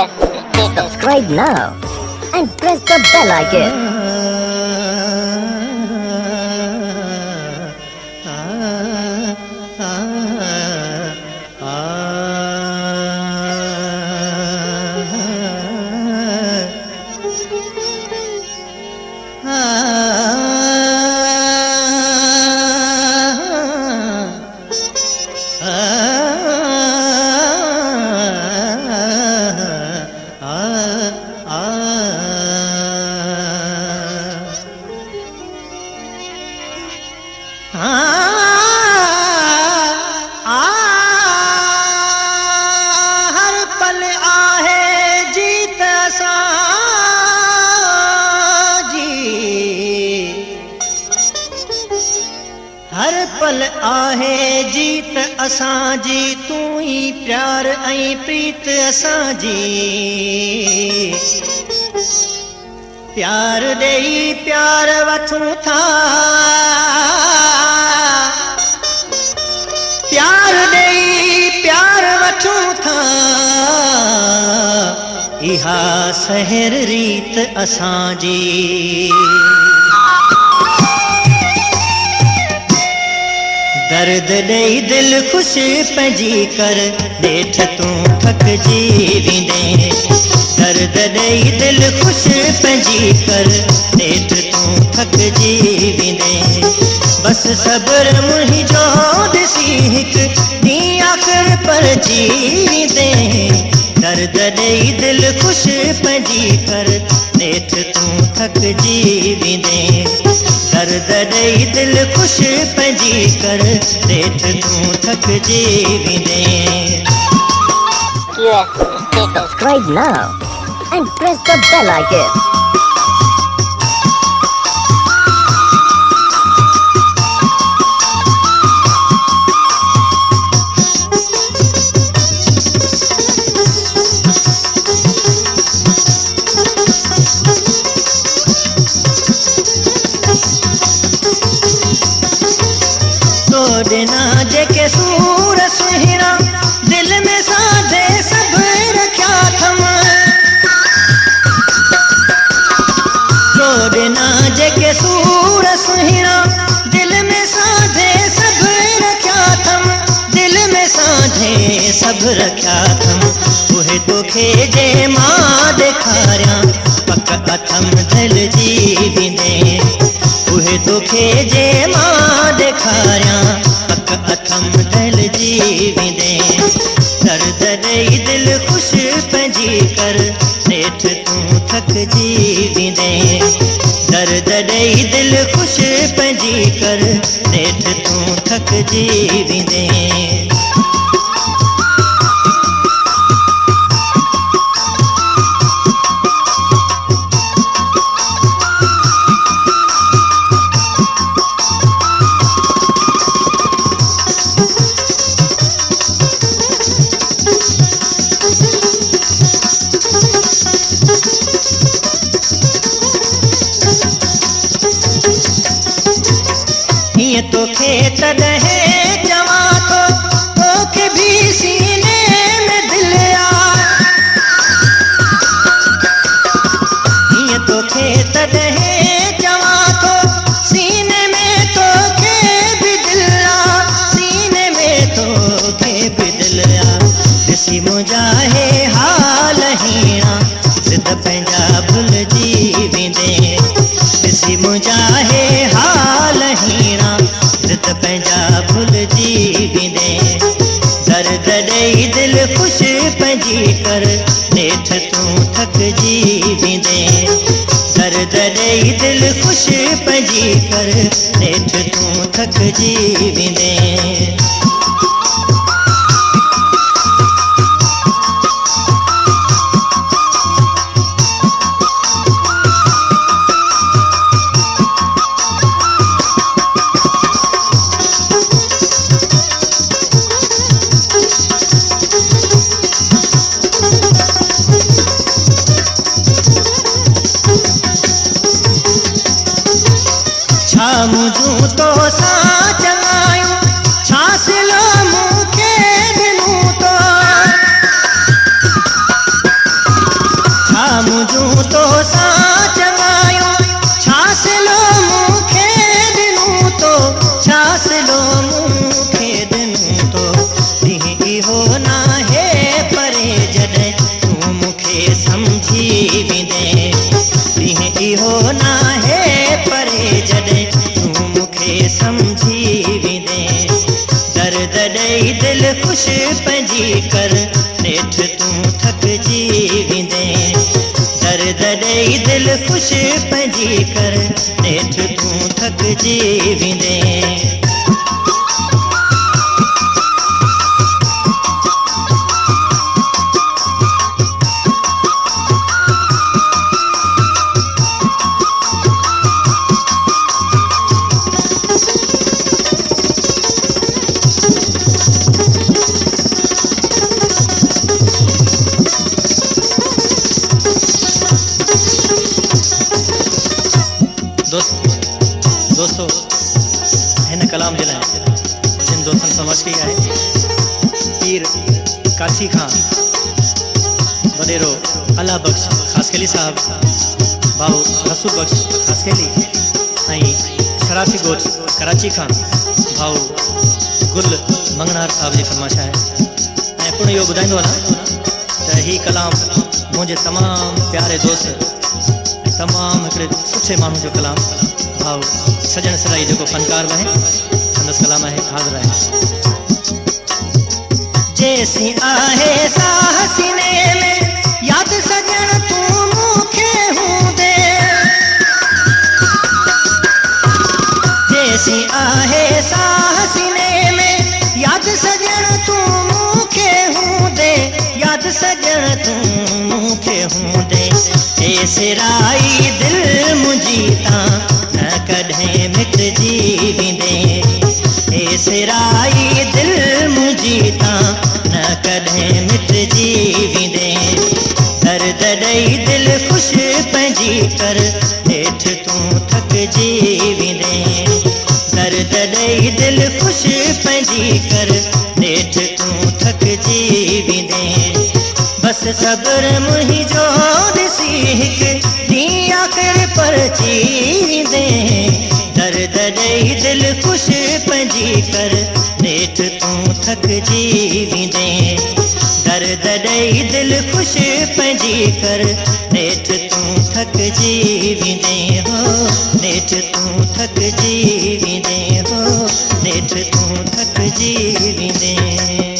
Subscribe now and press the bell icon. हर पल आहे जीत असांजी, हर पल आहे जीत असांजी, तू ही प्यार ऐं प्रीत असांजी। प्यार ॾेई प्यार वठूं था, प्यार ॾेई प्यार वठूं था, इहा सहर रीत असांजी। दर्द ॾेई दिल ख़ुशि पंहिंजी कर, ॾेठ तूं थकिजी वेंदे। दर्द ॾेई दिल ख़ुशि पंहिंजी कर, ॾेठ तूं थकिजी वेंदे। बस सब्र मुंहिंजो ॾिसी हिकु ॾींहुं आख़िर पर जी वेंदे। दर्द ॾेई दिल ख़ुशि पंहिंजी कर, ॾेठ तूं थकिजी वेंदे। दर्द ॾेई दिल ख़ुशि पंहिंजी कर, ॾेठ तूं थकिजी वेंदे। Subscribe now and press the bell icon. तोड़ना जेके सूर सुहिणा, दिल में साधे सब रखिया थम। तोड़ना जेके सूर सुहिणा, दिल में साधे सब रखिया थम। दिल में साधे सब रखिया थम, उहे तोखे जे मां ॾेखारियां, पक अथम दिल जी वेंदे। उहे तोखे जे मां ॾेखारियां, पक अथम दिल जी वेंदे। दर्द ॾेई दिल ख़ुशि पंहिंजी कर, ॾेठ तूं थकिजी वेंदे। दर्द ॾेई दिल ख़ुशि पंहिंजी कर, ॾेठ तूं थकिजी वेंदे। हीअं तोखे तॾहिं चवां थो, तोखे बि सीने में दिलि आहे। हीअं तोखे तॾहिं चवां थो, सीने में तोखे बि दिलि आहे। सीने में तोखे बि दिलि आहे। ॾिसी मुंहिंजा हे हाल हीअं, ज़िद पंहिंजा भुलिजी वेंदे। ॾिसी मुंहिंजा हे हाल हीअं, ज़िद पंहिंजा भुलिजी वेंदे। दर्द ॾेई दिल ख़ुशि पंहिंजी कर, ॾेठ तूं थकिजी वेंदे। दर्द ॾेई दिल ख़ुशि पंहिंजी कर, ॾेठ तूं थकिजी वेंदे। छा मुझूं तो सां चङायूं, छा सिल ॾेई दिलि ख़ुशि पंहिंजी कर नेठ तूं थकिजी वेंदे दर्द ॾेई दिलि ख़ुशि पंहिंजी कर नेठ तूं थकिजी वेंदे दोस्तों हिन कलाम जे लाइ जिन दोस्तनि सां वठी आहे पीर काठी खां वॾेरो अला बख़्श ख़ासखेली साहब भाऊ रसूल बख़्श ख़ासखेली ऐं शराफ़ी ॻोठ कराची खां भाऊ गुल मंगनार साहब जी फरमाइश आहे ऐं पुण इहो ॿुधाईंदो हलां त हीउ कलाम मुंहिंजे तमामु प्यारे दोस्त तमाम हिकिड़े सुठे माण्हू जो कलाम भाऊ सजन सराई जेको फनकार आहे संदसि कलाम आहे हाज़िर आहे जैसी आहे साह सीने में याद सजन तूं मूंखे हूंदे जैसी आहे साह सीने में याद सजन तूं मूंखे हूंदे याद सजन तूं मूंखे हूंदे सिराई दिल मुंहिंजी तां न कॾहिं मिटजी वेंदे सिराई दिल मुंहिंजी तां न कॾहिं मिटजी वेंदे दर्द ॾेई दिलि ख़ुशि पंहिंजी कर हेठ तूं थकिजी वेंदे दर्द ॾेई दिलि ख़ुशि पंहिंजी कर हेठ तूं थकिजी वेंदे बस सब्र मुंहिंजो ॾिसी हिकु ॾींहुं आख़िर परची वेंदे दर्द ॾेई दिलि ख़ुशि पंहिंजी कर नेठ तूं थकिजी वेंदे दर्द ॾेई दिलि ख़ुशि पंहिंजी कर नेठ तूं थकिजी वेंदे हो नेठ तूं थकिजी वेंदे हो नेठ तूं थकिजी वेंदे